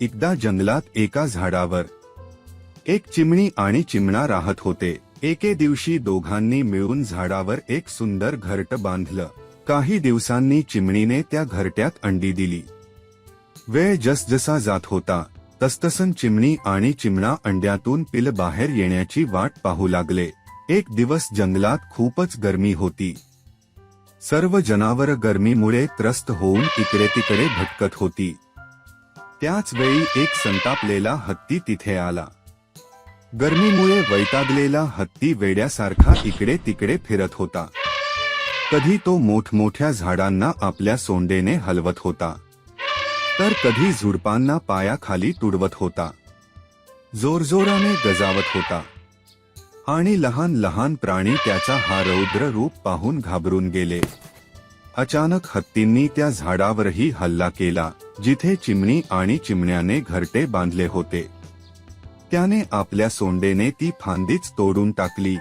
एकदा जंगलात एका झाडावर एक चिमणी आणि चिमणा राहत होते. एके दिवशी दोघांनी मिळून झाडावर एक सुंदर घरटं बांधलं. काही दिवसांनी चिमणीने त्या घरट्यात अंडी दिली. वेळ जसजसा जात होता तसतसं चिमणी आणि चिमणा अंड्यातून पिल्ल बाहेर येण्याची वाट पाहू लागले. एक दिवस जंगलात खूपच गरमी होती. सर्व जनावरं गरमीमुळे त्रस्त होऊन इकडे तिकडे भटकत होती. त्याच वेळी एक संतापलेला हत्ती तिथे आला. गरमीमुळे वैतागलेला हत्ती वेड्यासारखा इकडे तिकडे फिरत होता. कधी तो मोठमोठ्या झाडांना आपल्या सोंडेने हलवत होता, तर कधी झुडपांना पायाखाली तुडवत होता. जोरजोराने गजावत होता आणि लहान लहान प्राणी त्याचा हा रौद्र रूप पाहून घाबरून गेले. अचानक हत्तींनी त्या झाडावरही हल्ला केला जिथे चिमणी आणि चिमण्याने घरटे बांधले होते. त्याने आपल्या सोंडेने ती फांदीच तोडून टाकली